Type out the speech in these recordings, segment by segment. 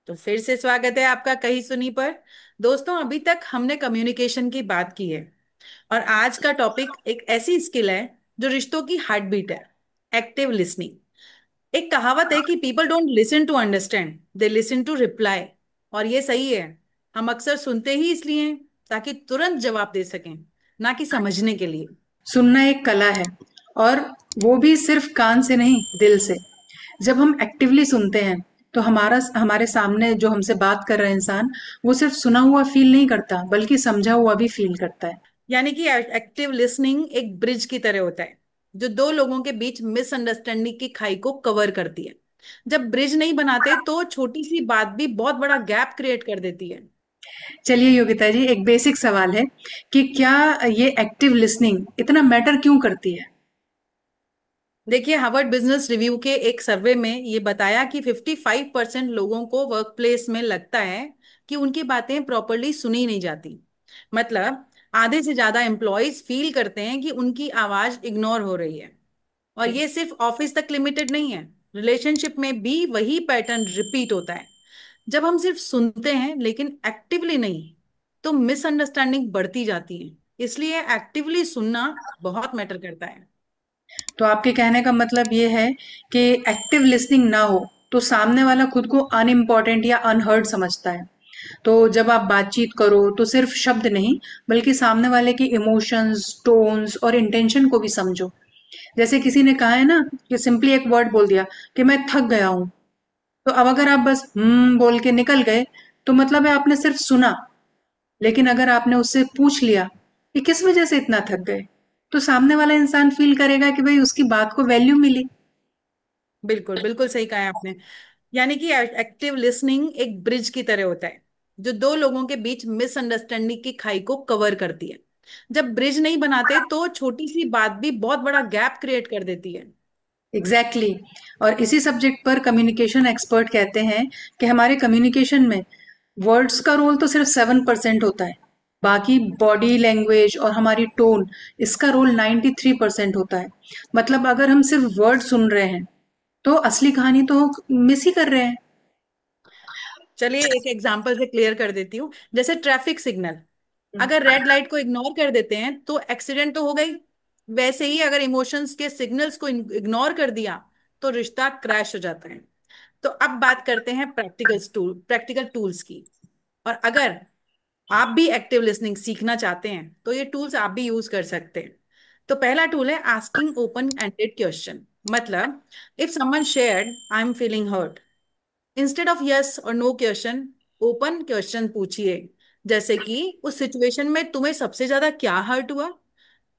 तो फिर से स्वागत है आपका कहीं सुनी पर। दोस्तों, अभी तक हमने कम्युनिकेशन की बात की है और आज का टॉपिक एक ऐसी स्किल है जो रिश्तों की हार्ट बीट है। Active listening. एक कहावत है कि people don't listen to understand, they listen to reply. और ये सही है। हम अक्सर सुनते ही इसलिए हैं ताकि तुरंत जवाब दे सकें, ना कि समझने के लिए। सुनना एक कला है। और वो भी सिर्फ कान से नहीं, दिल से। जब हम एक्टिवली सुनते हैं तो हमारे सामने जो हमसे बात कर रहा है इंसान, वो सिर्फ सुना हुआ फील नहीं करता बल्कि समझा हुआ भी फील करता है। यानी कि एक्टिव लिसनिंग एक ब्रिज की तरह होता है जो दो लोगों के बीच मिसअंडरस्टैंडिंग की खाई को कवर करती है। जब ब्रिज नहीं बनाते तो छोटी सी बात भी बहुत बड़ा गैप क्रिएट कर देती है। चलिए योगिता जी, एक बेसिक सवाल है कि क्या ये एक्टिव लिसनिंग इतना मैटर क्यों करती है? देखिए, हार्वर्ड बिजनेस रिव्यू के एक सर्वे में ये बताया कि 55% लोगों को वर्क प्लेस में लगता है कि उनकी बातें प्रॉपरली सुनी नहीं जाती। मतलब आधे से ज्यादा एम्प्लॉयज फील करते हैं कि उनकी आवाज इग्नोर हो रही है। और ये सिर्फ ऑफिस तक लिमिटेड नहीं है, रिलेशनशिप में भी वही पैटर्न रिपीट होता है। जब हम सिर्फ सुनते हैं लेकिन एक्टिवली नहीं, तो मिसअंडरस्टैंडिंग बढ़ती जाती है। इसलिए एक्टिवली सुनना बहुत मैटर करता है। तो आपके कहने का मतलब ये है कि एक्टिव लिसनिंग ना हो तो सामने वाला खुद को अनइम्पोर्टेंट या अनहर्ड समझता है। तो जब आप बातचीत करो तो सिर्फ शब्द नहीं, बल्कि सामने वाले की इमोशंस, टोन्स और इंटेंशन को भी समझो। जैसे किसी ने कहा है ना कि सिंपली एक वर्ड बोल दिया कि मैं थक गया हूं, तो अब अगर आप बस बोल के निकल गए तो मतलब है आपने सिर्फ सुना। लेकिन अगर आपने उससे पूछ लिया कि किस वजह से इतना थक गए, तो सामने वाला इंसान फील करेगा कि भाई उसकी बात को वैल्यू मिली। बिल्कुल बिल्कुल सही कहा है आपने। यानी कि एक्टिव लिसनिंग एक ब्रिज की तरह होता है जो दो लोगों के बीच मिसअंडरस्टैंडिंग की खाई को कवर करती है। जब ब्रिज नहीं बनाते तो छोटी सी बात भी बहुत बड़ा गैप क्रिएट कर देती है। Exactly exactly। और इसी सब्जेक्ट पर कम्युनिकेशन एक्सपर्ट कहते हैं कि हमारे कम्युनिकेशन में वर्ड्स का रोल तो सिर्फ 7% होता है। बाकी बॉडी लैंग्वेज और हमारी टोन, इसका रोल 93% होता है। मतलब अगर हम सिर्फ वर्ड सुन रहे हैं तो असली कहानी तो मिस ही कर रहे हैं। चलिए एक एग्जांपल से क्लियर कर देती हूँ। जैसे ट्रैफिक सिग्नल, अगर रेड लाइट को इग्नोर कर देते हैं तो एक्सीडेंट तो हो गई। वैसे ही अगर इमोशंस के सिग्नल्स को इग्नोर कर दिया तो रिश्ता क्रैश हो जाता है। तो अब बात करते हैं प्रैक्टिकल टूल्स की। और अगर आप भी एक्टिव लिसनिंग सीखना चाहते हैं तो ये टूल्स आप भी यूज कर सकते हैं। तो पहला टूल है आस्किंग ओपन एंडेड क्वेश्चन। मतलब if someone shared I am feeling hurt, instead of yes और नो क्वेश्चन, ओपन क्वेश्चन पूछिए। जैसे कि उस सिचुएशन में तुम्हें सबसे ज्यादा क्या हर्ट हुआ।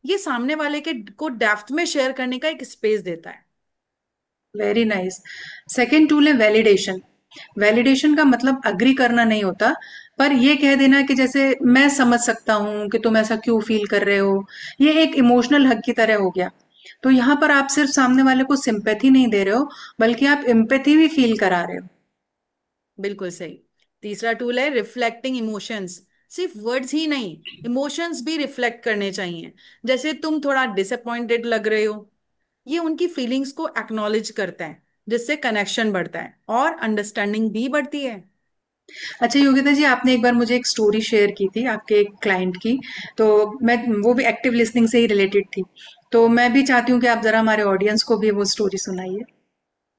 ये सामने वाले के को डेप्थ में शेयर करने का एक स्पेस देता है। Very nice. सेकेंड टूल है वैलिडेशन। वैलिडेशन का मतलब अग्री करना नहीं होता, पर ये कह देना कि जैसे मैं समझ सकता हूँ कि तुम ऐसा क्यों फील कर रहे हो। ये एक इमोशनल हक की तरह हो गया। तो यहाँ पर आप सिर्फ सामने वाले को सिंपैथी नहीं दे रहे हो, बल्कि आप एम्पैथी भी फील करा रहे हो। बिल्कुल सही। तीसरा टूल है रिफ्लेक्टिंग इमोशंस। सिर्फ वर्ड्स ही नहीं, इमोशंस भी रिफ्लेक्ट करने चाहिए। जैसे तुम थोड़ा डिसअपॉइंटेड लग रहे हो, ये उनकी फीलिंग्स को एक्नॉलेज करता है, जिससे कनेक्शन बढ़ता है और अंडरस्टैंडिंग भी बढ़ती है। अच्छा योगिता जी, आपने एक बार मुझे एक स्टोरी शेयर की थी आपके एक क्लाइंट की। तो मैं, वो भी एक्टिव लिसनिंग से ही रिलेटेड थी। तो मैं भी चाहती हूँ कि आप जरा हमारे ऑडियंस को भी वो स्टोरी सुनाइए।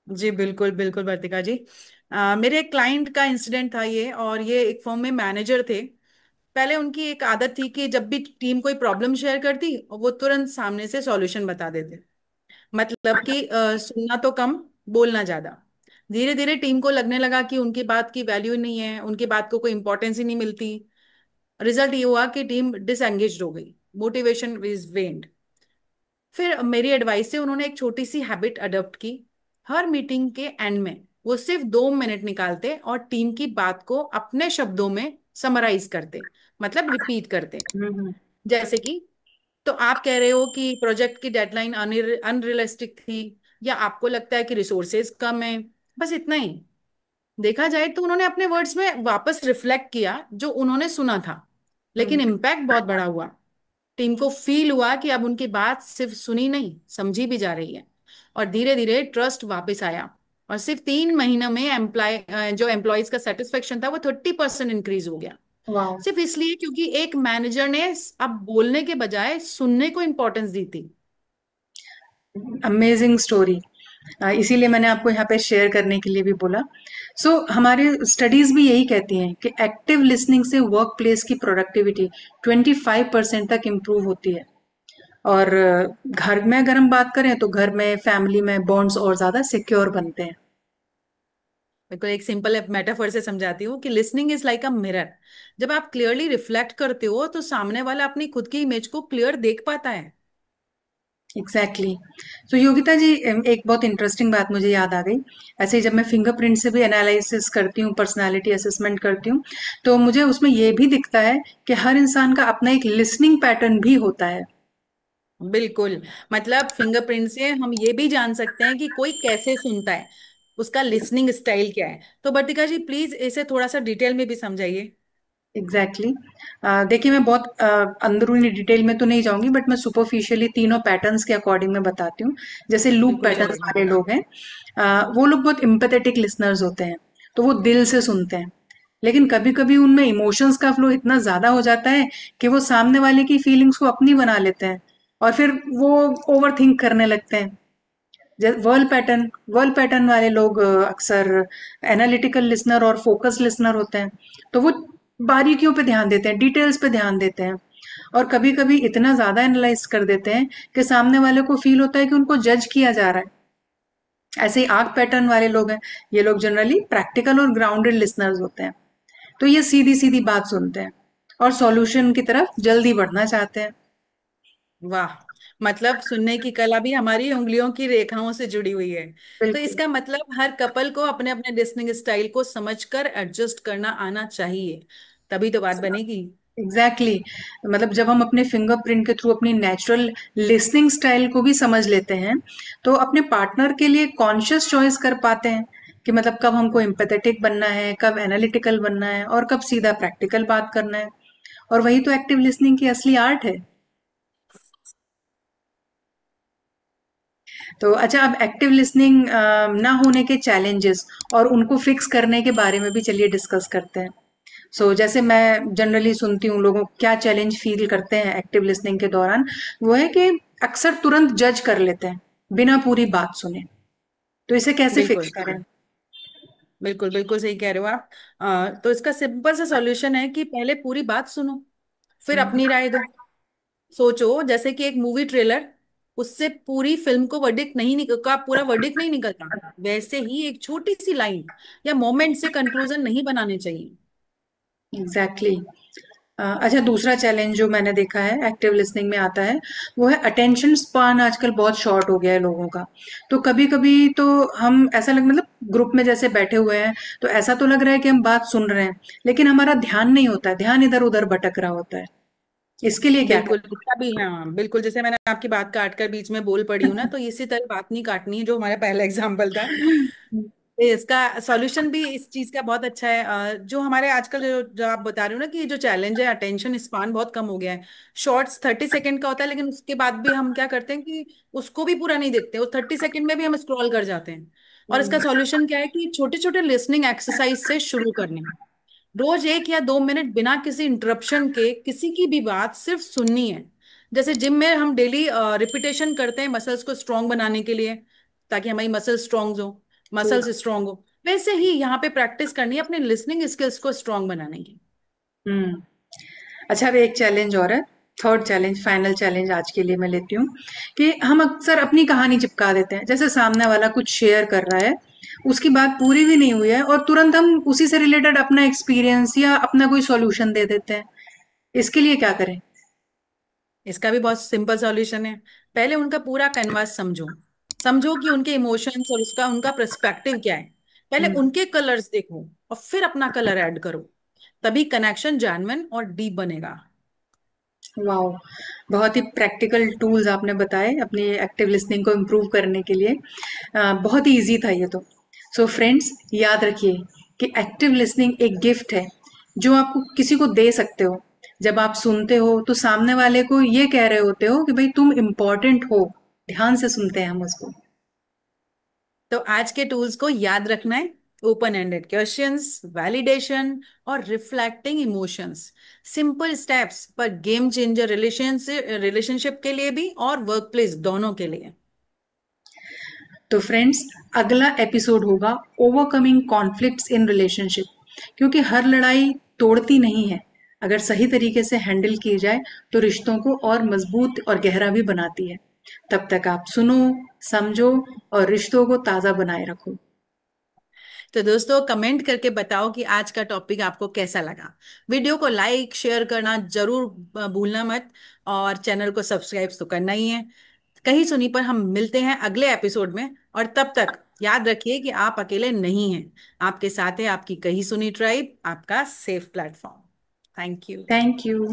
जी बिल्कुल बिल्कुल वर्तिका जी। मेरे एक क्लाइंट का इंसिडेंट था ये, और ये एक फर्म में मैनेजर थे। पहले उनकी एक आदत थी कि जब भी टीम कोई प्रॉब्लम शेयर करती वो तुरंत सामने से सॉल्यूशन बता देते। मतलब कि सुनना तो कम, बोलना ज्यादा। धीरे धीरे टीम को लगने लगा कि उनकी बात की वैल्यू नहीं है, उनकी बात को कोई इंपॉर्टेंस ही नहीं मिलती। रिजल्ट ये हुआ कि टीम डिसएंगेज हो गई, मोटिवेशन इज वेन्ड। फिर मेरी एडवाइस से उन्होंने एक छोटी सी हैबिट अडॉप्ट की। हर मीटिंग के एंड में वो सिर्फ 2 मिनट निकालते और टीम की बात को अपने शब्दों में समराइज करते, मतलब रिपीट करते। हम्म। जैसे कि, तो आप कह रहे हो कि प्रोजेक्ट की डेडलाइन अनरियलिस्टिक थी, या आपको लगता है कि रिसोर्सेज कम है। बस इतना ही। देखा जाए तो उन्होंने अपने वर्ड्स में वापस रिफ्लेक्ट किया जो उन्होंने सुना था, लेकिन हम्म। इम्पैक्ट बहुत बड़ा हुआ। टीम को फील हुआ कि अब उनकी बात सिर्फ सुनी नहीं, समझी भी जा रही है। और धीरे धीरे ट्रस्ट वापस आया। और सिर्फ 3 महीनों में जो एम्प्लॉयज का सेटिस्फेक्शन था वो 30% इंक्रीज हो गया। वाह, सिर्फ इसलिए क्योंकि एक मैनेजर ने अब बोलने के बजाय सुनने को इंपॉर्टेंस दी थी। Amazing story. इसीलिए मैंने आपको यहाँ पे शेयर करने के लिए भी बोला। हमारे स्टडीज भी यही कहती हैं कि एक्टिव लिसनिंग से वर्क प्लेस की प्रोडक्टिविटी 25% तक इम्प्रूव होती है। और घर में अगर हम बात करें तो घर में फैमिली में बॉन्ड्स और ज्यादा सिक्योर बनते हैं। बिल्कुल, एक सिंपल मेटाफर से समझाती हूँ कि listening is like a mirror. जब आप क्लियरली रिफ्लेक्ट करते हो तो सामने वाला अपनी खुद की इमेज को क्लियर देख पाता है। Exactly exactly. तो योगिता जी, एक बहुत इंटरेस्टिंग बात मुझे याद आ गई। ऐसे ही जब मैं फिंगरप्रिंट से भी एनालिसिस करती हूँ, पर्सनालिटी असेसमेंट करती हूँ, तो मुझे उसमें ये भी दिखता है कि हर इंसान का अपना एक लिसनिंग पैटर्न भी होता है। बिल्कुल, मतलब फिंगरप्रिंट से हम ये भी जान सकते हैं कि कोई कैसे सुनता है, उसका लिसनिंग स्टाइल क्या है। तो बर्तिका जी प्लीज इसे थोड़ा सा डिटेल में भी समझाइए। Exactly exactly. देखिए, मैं बहुत अंदरूनी डिटेल में तो नहीं जाऊंगी, बट मैं सुपरफिशियली तीनों पैटर्न्स के अकॉर्डिंग में बताती हूँ। जैसे लूप बिल्कुल पैटर्न्स चलिए। वाले लोग हैं, वो लोग बहुत इम्पैथेटिक लिसनर्स होते हैं, तो वो दिल से सुनते हैं। लेकिन कभी कभी उनमें इमोशंस का फ्लो इतना ज्यादा हो जाता है कि वो सामने वाले की फीलिंग्स को अपनी बना लेते हैं, और फिर वो ओवर थिंक करने लगते हैं। वर्ल पैटर्न वाले लोग अक्सर एनालिटिकल लिसनर और फोकस लिसनर होते हैं, तो वो बारीकियों पे ध्यान देते हैं, डिटेल्स पे ध्यान देते हैं, और कभी कभी इतना ज्यादा एनालाइज कर देते हैं कि सामने वाले को फील होता है कि उनको जज किया जा रहा है। ऐसे ही आर्क पैटर्न वाले लोग हैं, ये लोग जनरली प्रैक्टिकल और ग्राउंडेड लिसनर्स होते हैं, तो ये सीधी सीधी बात सुनते हैं और सॉल्यूशन की तरफ जल्दी बढ़ना चाहते हैं। वाह, मतलब सुनने की कला भी हमारी उंगलियों की रेखाओं से जुड़ी हुई है। तो बिल्कुल। इसका मतलब हर कपल को अपने अपने लिसनिंग स्टाइल को समझकर एडजस्ट करना आना चाहिए, तभी तो बात बनेगी। Exactly exactly. मतलब जब हम अपने फिंगरप्रिंट के थ्रू अपनी नेचुरल लिसनिंग स्टाइल को भी समझ लेते हैं, तो अपने पार्टनर के लिए कॉन्शियस चॉइस कर पाते हैं कि मतलब कब हमको एम्पैथेटिक बनना है, कब एनालिटिकल बनना है, और कब सीधा प्रैक्टिकल बात करना है। और वही तो एक्टिव लिसनिंग की असली आर्ट है। तो अच्छा, अब एक्टिव लिसनिंग ना होने के चैलेंजेस और उनको फिक्स करने के बारे में भी चलिए डिस्कस करते हैं। जैसे मैं जनरली सुनती हूँ लोगों क्या चैलेंज फील करते हैं एक्टिव लिसनिंग के दौरान, वो है कि अक्सर तुरंत जज कर लेते हैं बिना पूरी बात सुने। तो इसे कैसे फिक्स बिल्कुल करें? बिल्कुल बिल्कुल सही कह रहे हो आप। तो इसका सिंपल सा सॉल्यूशन है कि पहले पूरी बात सुनो, फिर हम्म। अपनी राय दो। सोचो जैसे कि एक मूवी ट्रेलर, उससे पूरी फिल्म को वर्डिक्ट नहीं निकल का पूरा वर्डिक्ट नहीं निकलता, वैसे ही एक छोटी सी लाइन या मोमेंट से कंक्लूजन नहीं बनाने चाहिए। Exactly exactly. अच्छा, दूसरा चैलेंज जो मैंने देखा है एक्टिव लिसनिंग में आता है, वो है अटेंशन स्पान आजकल बहुत शॉर्ट हो गया है लोगों का। तो कभी कभी तो हम ऐसा लग मतलब ग्रुप में जैसे बैठे हुए हैं, तो ऐसा तो लग रहा है कि हम बात सुन रहे हैं, लेकिन हमारा ध्यान नहीं होता है, ध्यान इधर उधर भटक रहा होता है। इसके लिए क्या बिल्कुल, इसका भी हाँ बिल्कुल, जैसे मैंने आपकी बात काट कर बीच में बोल पड़ी हूँ ना, करें? तो इसी तरह बात नहीं काटनी है, जो हमारा पहला एग्जाम्पल था। हम्म। इसका सॉल्यूशन भी इस चीज का बहुत अच्छा है। जो हमारे आजकल जो आप बता रहे हो ना कि जो चैलेंज है, अटेंशन स्पान बहुत कम हो गया है। शॉर्ट्स 30 सेकंड का होता है, लेकिन उसके बाद भी हम क्या करते हैं कि उसको भी पूरा नहीं देखते, उस 30 सेकंड में भी हम स्क्रॉल कर जाते हैं। और इसका सॉल्यूशन क्या है कि छोटे छोटे लिसनिंग एक्सरसाइज से शुरू करने। रोज 1 या 2 मिनट बिना किसी इंटरप्शन के किसी की भी बात सिर्फ सुननी है। जैसे जिम में हम डेली रिपीटेशन करते हैं मसल्स को स्ट्रांग बनाने के लिए, ताकि हमारी मसल्स स्ट्रांग हो, ट्रू। मसल्स स्ट्रांग हो, वैसे ही यहाँ पे प्रैक्टिस करनी है अपने लिसनिंग स्किल्स को स्ट्रांग बनाने की। हम्म। अच्छा, अब एक चैलेंज और है, थर्ड चैलेंज, फाइनल चैलेंज आज के लिए मैं लेती हूँ, कि हम अक्सर अपनी कहानी चिपका देते हैं। जैसे सामने वाला कुछ शेयर कर रहा है, उसकी बात पूरी भी नहीं हुई है, और तुरंत हम उसी से रिलेटेड अपना एक्सपीरियंस या अपना कोई सॉल्यूशन दे देते हैं। इसके लिए क्या करें? इसका भी बहुत सिंपल सॉल्यूशन है। पहले उनका पूरा कैनवास समझो, समझो कि उनके इमोशंस और उसका उनका पर्सपेक्टिव क्या है। पहले हम्म। उनके कलर्स देखो और फिर अपना कलर ऐड करो, तभी कनेक्शन जेन्युइन और डीप बनेगा। वाओ, बहुत ही प्रैक्टिकल टूल्स आपने बताए अपनी एक्टिव लिसनिंग को इम्प्रूव करने के लिए। बहुत ही इजी था ये तो। फ्रेंड्स, याद रखिए कि एक्टिव लिसनिंग एक गिफ्ट है जो आप किसी को दे सकते हो। जब आप सुनते हो तो सामने वाले को ये कह रहे होते हो कि भाई तुम इम्पोर्टेंट हो। ध्यान से सुनते हैं हम उसको। तो आज के टूल्स को याद रखना है। ओपन एंडेड क्वेश्चंस, वैलिडेशन और रिफ्लेक्टिंग इमोशंस, सिंपल स्टेप्स पर गेम चेंजर रिलेशनशिप के लिए भी और वर्क प्लेस दोनों के लिए। तो फ्रेंड्स, अगला एपिसोड होगा ओवरकमिंग कॉन्फ्लिक्ट्स इन रिलेशनशिप, क्योंकि हर लड़ाई तोड़ती नहीं है, अगर सही तरीके से हैंडल की जाए तो रिश्तों को और मजबूत और गहरा भी बनाती है। तब तक आप सुनो, समझो और रिश्तों को ताज़ा बनाए रखो। तो दोस्तों, कमेंट करके बताओ कि आज का टॉपिक आपको कैसा लगा। वीडियो को लाइक शेयर करना जरूर भूलना मत, और चैनल को सब्सक्राइब तो करना ही है। कहीं सुनी पर हम मिलते हैं अगले एपिसोड में, और तब तक याद रखिए कि आप अकेले नहीं हैं। आपके साथ है आपकी कहीं सुनी ट्राइब, आपका safe platform. Thank you. Thank you.